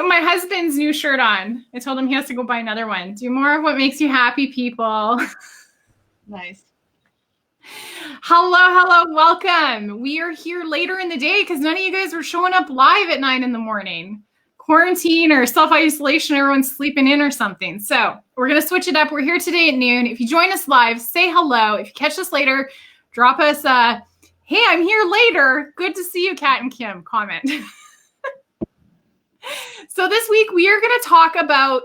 my husband's new shirt on. I told him he has to go buy another one. Do more of what makes you happy, people. Nice. Hello, welcome. We are here later in the day because none of you guys were showing up live at 9 in the morning. Quarantine or self-isolation, everyone's sleeping in or something. So we're going to switch it up. We're here today at noon. If you join us live, say hello. If you catch us later, drop us a, hey, I'm here later. Good to see you, Kat and Kim, comment. So this week we are going to talk about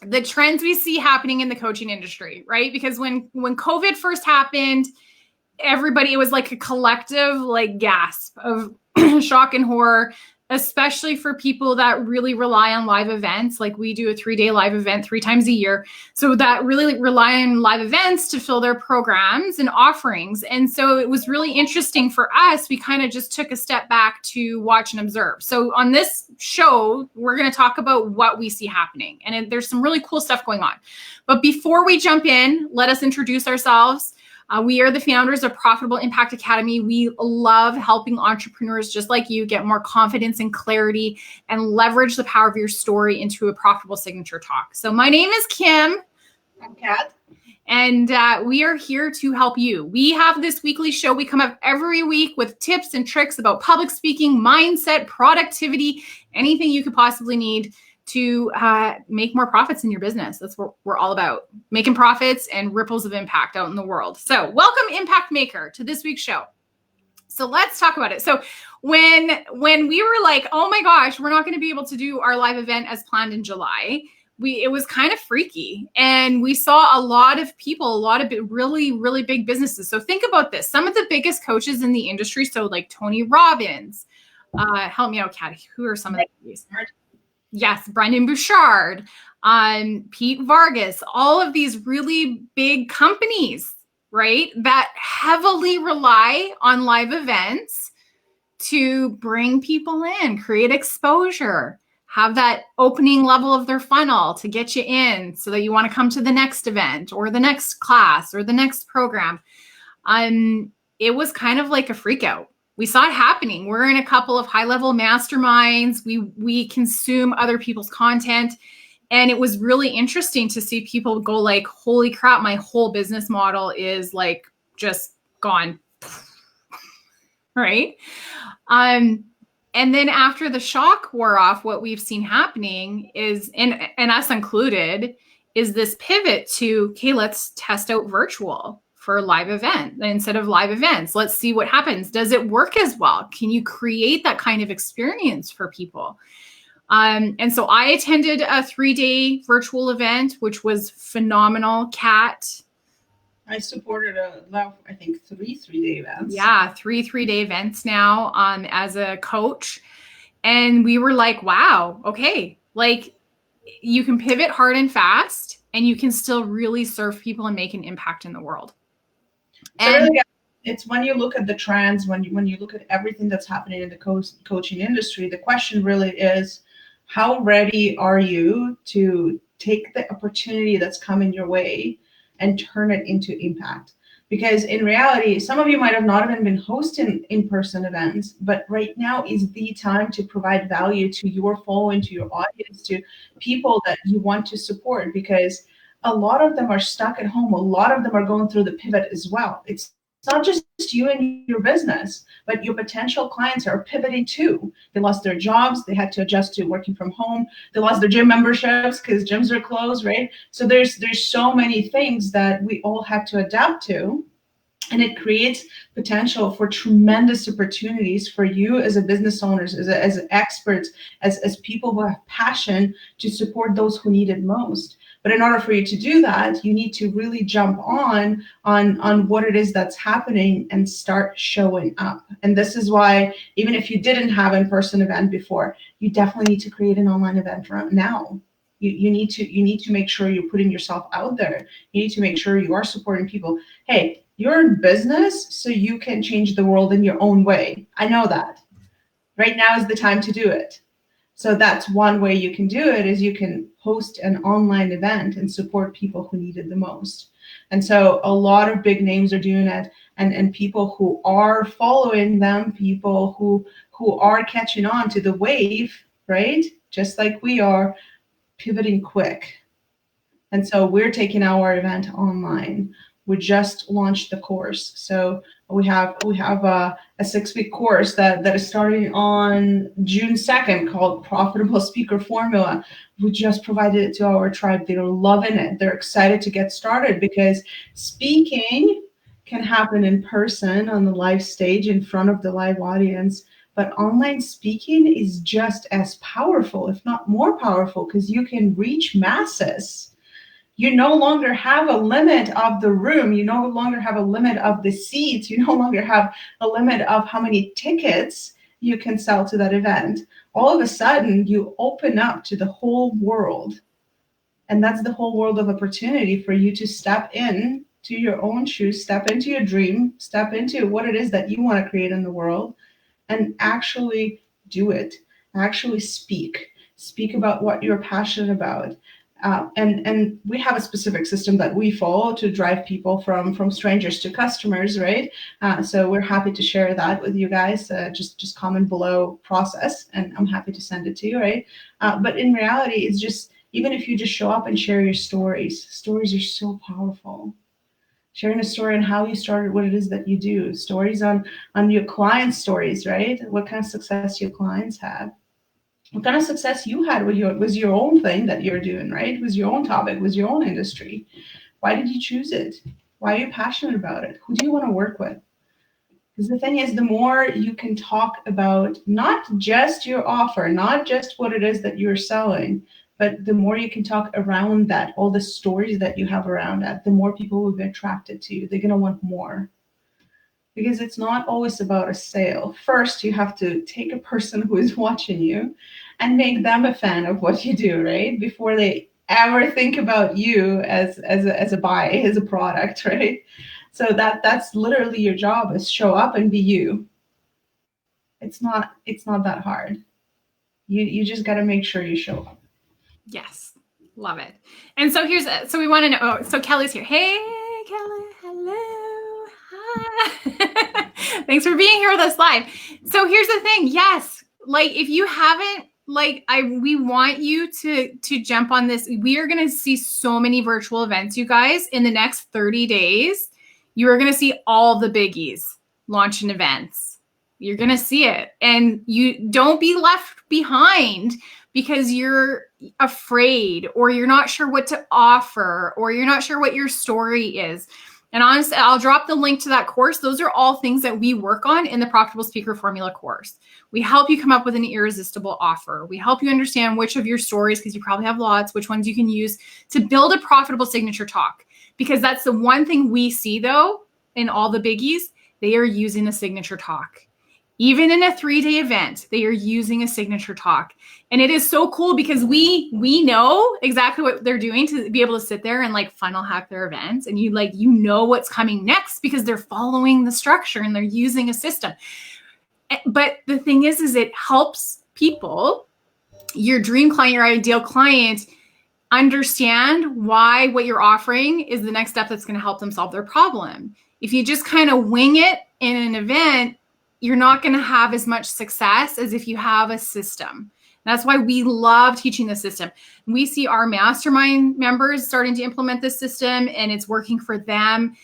the trends we see happening in the coaching industry, right? Because when COVID first happened, everybody, it was like a collective like gasp of shock and horror, especially for people that really rely on live events. Like we do a 3-day live event 3 times a year. So that really rely on live events to fill their programs and offerings. And so it was really interesting for us. We kind of just took a step back to watch and observe. So on this show, we're going to talk about what we see happening. And there's some really cool stuff going on. But before we jump in, let us introduce ourselves. We are the founders of Profitable Impact Academy. We love helping entrepreneurs just like you get more confidence and clarity and leverage the power of your story into a profitable signature talk. So my name is Kim. I'm Kat. And we are here to help you. We have this weekly show. We come up every week with tips and tricks about public speaking, mindset, productivity, anything you could possibly need to make more profits in your business. That's what we're all about, making profits and ripples of impact out in the world. So welcome, Impact Maker, to this week's show. So let's talk about it. So when we were like, oh my gosh, we're not going to be able to do our live event as planned in July, it was kind of freaky. And we saw a lot of people, a lot of really, really big businesses. So think about this. Some of the biggest coaches in the industry, so like Tony Robbins, help me out, Kat, who are some of these? Yes, Brendan Bouchard, Pete Vargas, all of these really big companies, right, that heavily rely on live events to bring people in, create exposure, have that opening level of their funnel to get you in so that you want to come to the next event or the next class or the next program. It was kind of like a freak out. We saw it happening. We're in a couple of high-level masterminds. We consume other people's content. And it was really interesting to see people go like, holy crap, my whole business model is like just gone. Right? And then after the shock wore off, what we've seen happening is, and us included, is this pivot to, okay, let's test out virtual for a live event instead of live events. Let's see what happens. Does it work as well? Can you create that kind of experience for people? And so I attended a 3-day virtual event, which was phenomenal. Kat? I supported I think 3 3-day events. Yeah, 3 3-day events now as a coach. And we were like, wow, okay, like you can pivot hard and fast and you can still really serve people and make an impact in the world. So really, it's when you look at the trends, when you look at everything that's happening in the coaching industry, the question really is, how ready are you to take the opportunity that's coming your way and turn it into impact? Because in reality, some of you might have not even been hosting in-person events, but right now is the time to provide value to your following, to your audience, to people that you want to support, because a lot of them are stuck at home. A lot of them are going through the pivot as well. It's not just you and your business, but your potential clients are pivoting too. They lost their jobs. They had to adjust to working from home. They lost their gym memberships because gyms are closed, right? So there's so many things that we all have to adapt to. And it creates potential for tremendous opportunities for you as a business owners, as experts, as people who have passion to support those who need it most. But in order for you to do that, you need to really jump on what it is that's happening and start showing up. And this is why, even if you didn't have an in-person event before, you definitely need to create an online event now. You need to make sure you're putting yourself out there. You need to make sure you are supporting people. Hey, you're in business, so you can change the world in your own way. I know that. Right now is the time to do it. So that's one way you can do it, is you can host an online event and support people who need it the most. And so a lot of big names are doing it, and people who are following them, people who are catching on to the wave, right? Just like we are pivoting quick. And so we're taking our event online. We just launched the course. So we have a 6-week course that is starting on June 2nd called Profitable Speaker Formula. We just provided it to our tribe. They're loving it. They're excited to get started because speaking can happen in person on the live stage in front of the live audience. But online speaking is just as powerful, if not more powerful, because you can reach masses. You no longer have a limit of the room. You no longer have a limit of the seats. You no longer have a limit of how many tickets you can sell to that event. All of a sudden, you open up to the whole world. And that's the whole world of opportunity for you to step in to your own shoes, step into your dream, step into what it is that you want to create in the world, and actually do it. Actually speak about what you're passionate about. And we have a specific system that we follow to drive people from strangers to customers, right? So we're happy to share that with you guys. Just comment below process, and I'm happy to send it to you, right? But in reality, it's just, even if you just show up and share your stories are so powerful. Sharing a story on how you started, what it is that you do, stories on your clients' stories, right? What kind of success your clients had. What kind of success you had with your own thing that you're doing, right? Was your own topic, was your own industry. Why did you choose it? Why are you passionate about it? Who do you want to work with? Because the thing is, the more you can talk about not just your offer, not just what it is that you're selling, but the more you can talk around that, all the stories that you have around that, the more people will be attracted to you. They're going to want more. Because it's not always about a sale. First, you have to take a person who is watching you and make them a fan of what you do, right? Before they ever think about you as a buy, as a product, right? So that's literally your job, is show up and be you. It's not that hard. You just got to make sure you show up. Yes, love it. And so so we want to know. Oh, so Kelly's here. Hey, Kelly. Hello. Hi. Thanks for being here with us live. So here's the thing. Yes, like if you haven't, we want you to jump on this. We are going to see so many virtual events, you guys, in the next 30 days. You are going to see all the biggies launching events. You're going to see it, and you don't be left behind because you're afraid, or you're not sure what to offer, or you're not sure what your story is. And honestly, I'll drop the link to that course. Those are all things that we work on in the Profitable Speaker Formula course. We help you come up with an irresistible offer. We help you understand which of your stories, because you probably have lots, which ones you can use to build a profitable signature talk. Because that's the one thing we see, though, in all the biggies, they are using a signature talk. Even in a 3-day event, they are using a signature talk. And it is so cool because we know exactly what they're doing to be able to sit there and funnel hack their events. And you know what's coming next because they're following the structure and they're using a system. But the thing is it helps people, your dream client, your ideal client, understand why what you're offering is the next step that's going to help them solve their problem. If you just kind of wing it in an event, you're not going to have as much success as if you have a system. That's why we love teaching the system. We see our mastermind members starting to implement this system, and it's working for them.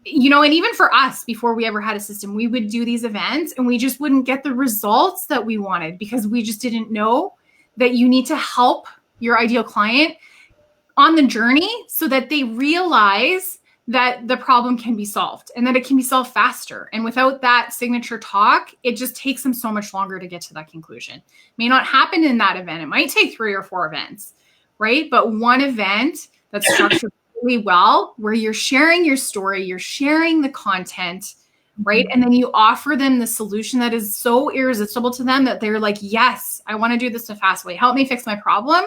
And even for us, before we ever had a system, we would do these events and we just wouldn't get the results that we wanted because we just didn't know that you need to help your ideal client on the journey so that they realize that the problem can be solved and that it can be solved faster. And without that signature talk, it just takes them so much longer to get to that conclusion. It may not happen in that event. It might take 3 or 4 events, right? But one event that's structured really well, where you're sharing your story, you're sharing the content, right? And then you offer them the solution that is so irresistible to them that they're like, yes, I want to do this the fast way. Help me fix my problem.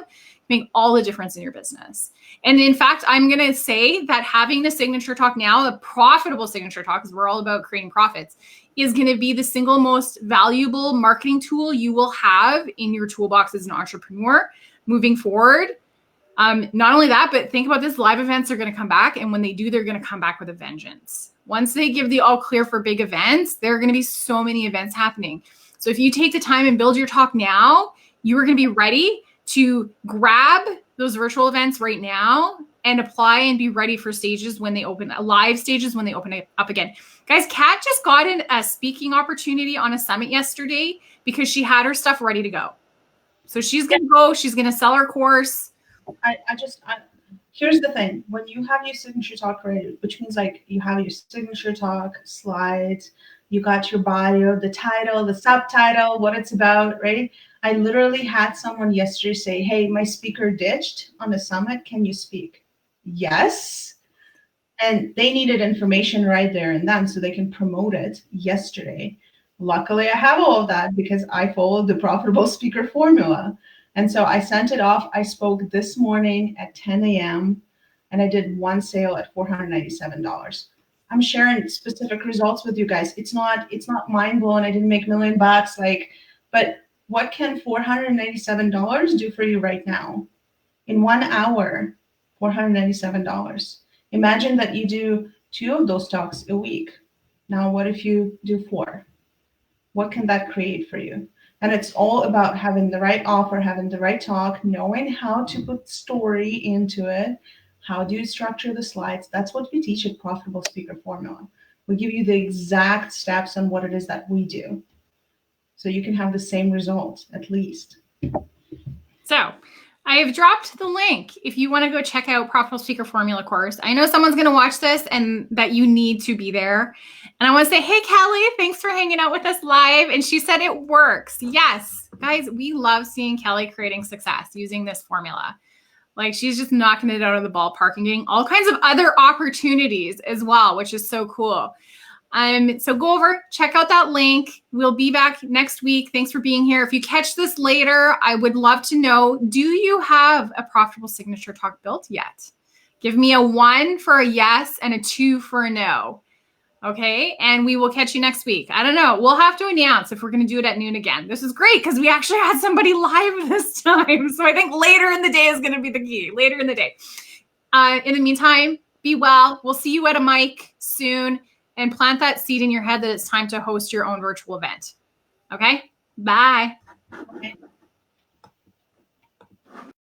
Make all the difference in your business. And in fact, I'm going to say that having the signature talk now, a profitable signature talk, because we're all about creating profits, is going to be the single most valuable marketing tool you will have in your toolbox as an entrepreneur moving forward. Not only that, but think about this, live events are going to come back. And when they do, they're going to come back with a vengeance. Once they give the all clear for big events, there are going to be so many events happening. So if you take the time and build your talk now, you are going to be ready to grab those virtual events right now and apply and be ready for stages when they open, live stages when they open it up again. Guys, Kat just got a speaking opportunity on a summit yesterday because she had her stuff ready to go. So she's going to go, she's going to sell her course. Here's the thing. When you have your signature talk ready, which means like you have your signature talk, slides, you got your bio, the title, the subtitle, what it's about, right? I literally had someone yesterday say, hey, my speaker ditched on the summit. Can you speak? Yes. And they needed information right there and then so they can promote it yesterday. Luckily, I have all of that because I followed the profitable speaker formula. And so I sent it off. I spoke this morning at 10 a.m. and I did one sale at $497. I'm sharing specific results with you guys. It's not mind blowing. I didn't make $1 million, but what can $497 do for you right now? In 1 hour, $497. Imagine that you do 2 of those talks a week. Now, what if you do 4? What can that create for you? And it's all about having the right offer, having the right talk, knowing how to put story into it. How do you structure the slides? That's what we teach at Profitable Speaker Formula. We give you the exact steps on what it is that we do. So you can have the same result, at least. So I have dropped the link if you want to go check out Profitable Speaker Formula course. I know someone's going to watch this and that you need to be there. And I want to say, hey, Kelly, thanks for hanging out with us live. And she said it works. Yes, guys, we love seeing Kelly creating success using this formula. Like she's just knocking it out of the ballpark and getting all kinds of other opportunities as well, which is so cool. So go over, check out that link. We'll be back next week. Thanks for being here. If you catch this later, I would love to know, do you have a profitable signature talk built yet? Give me a 1 for a yes and a 2 for a no. Okay. And we will catch you next week. I don't know. We'll have to announce if we're going to do it at noon again. This is great because we actually had somebody live this time. So I think later in the day is going to be the key, later in the day. In the meantime, be well. We'll see you at a mic soon. And plant that seed in your head that it's time to host your own virtual event. Okay? Bye. Okay.